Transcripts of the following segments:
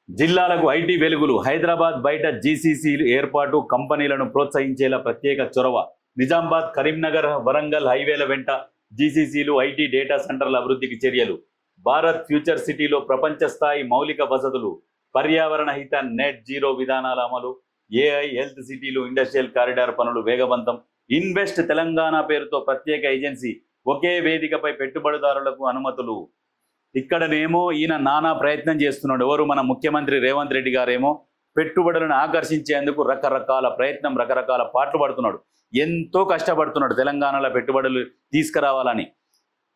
జిల్లాలకు ఐటీ వెలుగులు. హైదరాబాద్ బయట జీసీసీ ఏర్పాటు, కంపెనీలను ప్రోత్సహించేలా ప్రత్యేక చొరవ. నిజామాబాద్, కరీంనగర్, వరంగల్ హైవేల వెంట జీసీసీలు, ఐటీ డేటా సెంటర్ల అభివృద్ధికి చర్యలు. భారత్ ఫ్యూచర్ సిటీలో ప్రపంచ స్థాయి మౌలిక వసతులు. పర్యావరణ హిత నెట్ జీరో విధానాల అమలు. ఏఐ హెల్త్ సిటీలు, ఇండస్ట్రియల్ కారిడార్ పనులు వేగవంతం. ఇన్వెస్ట్ తెలంగాణ పేరుతో ప్రత్యేక ఏజెన్సీ. ఒకే వేదికపై పెట్టుబడిదారులకు అనుమతులు. ఇక్కడనేమో ఈయన నానా ప్రయత్నం చేస్తున్నాడు. ఎవరు? మన ముఖ్యమంత్రి రేవంత్ రెడ్డి గారేమో పెట్టుబడులను ఆకర్షించేందుకు రకరకాల ప్రయత్నం, రకరకాల పాటలు పడుతున్నాడు. ఎంతో కష్టపడుతున్నాడు తెలంగాణలో పెట్టుబడులు తీసుకురావాలని.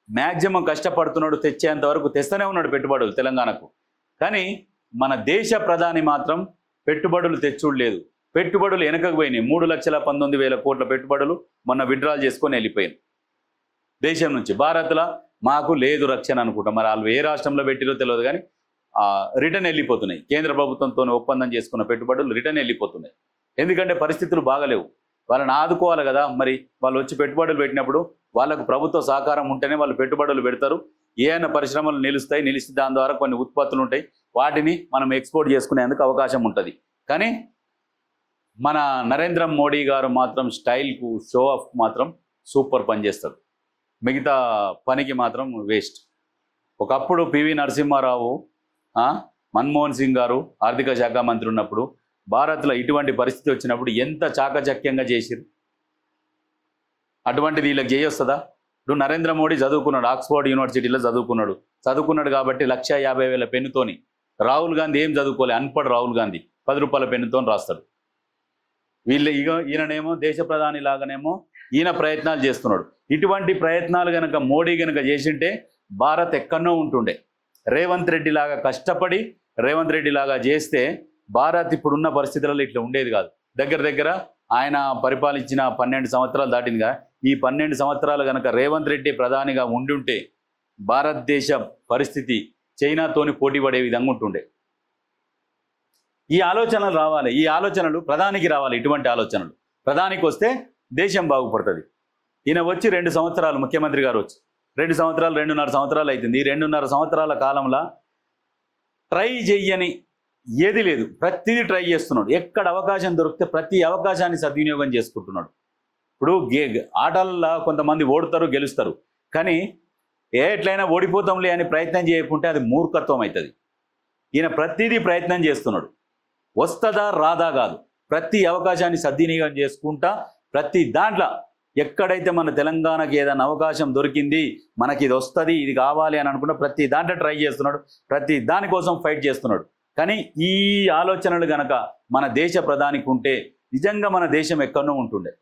మ్యాక్సిమం కష్టపడుతున్నాడు, తెచ్చేంత వరకు తెస్తూనే ఉన్నాడు పెట్టుబడులు తెలంగాణకు. కానీ మన దేశ ప్రధాని మాత్రం పెట్టుబడులు తెచ్చుడు లేదు. పెట్టుబడులు వెనకకు పోయినాయి. 3,19,000 కోట్ల పెట్టుబడులు మొన్న విత్డ్రాల్ చేసుకొని వెళ్ళిపోయింది దేశం నుంచి. భారత్లో మాకు లేదు రక్షణ అనుకుంటా. మరి వాళ్ళు ఏ రాష్ట్రంలో పెట్టిరో తెలియదు, కానీ రిటర్న్ వెళ్ళిపోతున్నాయి. కేంద్ర ప్రభుత్వంతో ఒప్పందం చేసుకున్న పెట్టుబడులు రిటర్న్ వెళ్ళిపోతున్నాయి. ఎందుకంటే పరిస్థితులు బాగలేవు. వాళ్ళని ఆదుకోవాలి కదా. మరి వాళ్ళు వచ్చి పెట్టుబడులు పెట్టినప్పుడు వాళ్ళకు ప్రభుత్వ సహకారం ఉంటేనే వాళ్ళు పెట్టుబడులు పెడతారు. ఏమైనా పరిశ్రమలు నిలుస్తాయి, నిలిచి దాని ద్వారా కొన్ని ఉత్పత్తులు ఉంటాయి, వాటిని మనం ఎక్స్పోర్ట్ చేసుకునేందుకు అవకాశం ఉంటుంది. కానీ మన నరేంద్ర మోడీ గారు మాత్రం స్టైల్కు, షో ఆఫ్ మాత్రం సూపర్ పనిచేస్తారు. మిగతా పనికి మాత్రం వేస్ట్. ఒకప్పుడు పివి నరసింహారావు, మన్మోహన్ సింగ్ గారు ఆర్థిక శాఖ మంత్రి ఉన్నప్పుడు భారత్లో ఇటువంటి పరిస్థితి వచ్చినప్పుడు ఎంత చాకచక్యంగా చేసిరు. అటువంటిది వీళ్ళకి చేయొస్తుందా? ఇప్పుడు నరేంద్ర మోడీ చదువుకున్నాడు, ఆక్స్ఫర్డ్ యూనివర్సిటీలో చదువుకున్నాడు కాబట్టి 1,50,000 పెన్నుతోని. రాహుల్ గాంధీ ఏం చదువుకోలే, అన్పడ్ రాహుల్ గాంధీ 10 రూపాయల పెన్నుతో రాస్తాడు. ఈయననేమో దేశ ప్రధాని లాగానేమో ఈయన ప్రయత్నాలు చేస్తున్నాడు. ఇటువంటి ప్రయత్నాలు గనక మోడీ గనక చేసింటే భారత్ ఎక్కడో ఉంటుండే. రేవంత్ రెడ్డి లాగా కష్టపడి రేవంత్ రెడ్డి లాగా చేస్తే భారత్ ఇప్పుడున్న పరిస్థితులలో ఇట్లా ఉండేది కాదు. దగ్గర ఆయన పరిపాలించిన 12 సంవత్సరాలు దాటిందిగా. ఈ 12 సంవత్సరాలు గనక రేవంత్ రెడ్డి ప్రధానిగా ఉండుంటే భారతదేశ పరిస్థితి చైనాతోని పోటీ పడే విధంగా ఉంటుండే. ఈ ఆలోచనలు రావాలి. ఈ ఆలోచనలు ప్రధానికి రావాలి. ఇటువంటి ఆలోచనలు ప్రధానికి వస్తే దేశం బాగుపడుతుంది. ఈయన వచ్చి 2 సంవత్సరాలు, ముఖ్యమంత్రి గారు వచ్చి 2 సంవత్సరాలు, 2.5 సంవత్సరాలు అవుతుంది. ఈ 2.5 సంవత్సరాల కాలంలో ట్రై చెయ్యని ఏది లేదు. ప్రతిదీ ట్రై చేస్తున్నాడు. ఎక్కడ అవకాశం దొరికితే ప్రతి అవకాశాన్ని సద్వినియోగం చేసుకుంటున్నాడు. ఇప్పుడు ఆటల్లో కొంతమంది ఓడుతారు, గెలుస్తారు. కానీ ఎట్లయినా ఓడిపోతాంలే అని ప్రయత్నం చేయకుంటే అది మూర్ఖత్వం అవుతుంది. ఈయన ప్రతిదీ ప్రయత్నం చేస్తున్నాడు. వస్తుందా రాదా కాదు, ప్రతి అవకాశాన్ని సద్వినియోగం చేసుకుంటా ప్రతి దాంట్లో ఎక్కడైతే మన తెలంగాణకి ఏదైనా అవకాశం దొరికింది, మనకి ఇది వస్తుంది, ఇది కావాలి అని అనుకుంటే ప్రతి దాంట్లో ట్రై చేస్తున్నాడు. ప్రతి దానికోసం ఫైట్ చేస్తున్నాడు. కానీ ఈ ఆలోచనలు గనక మన దేశ ప్రధానికి ఉంటే నిజంగా మన దేశం ఎక్కడో ఉంటుండే.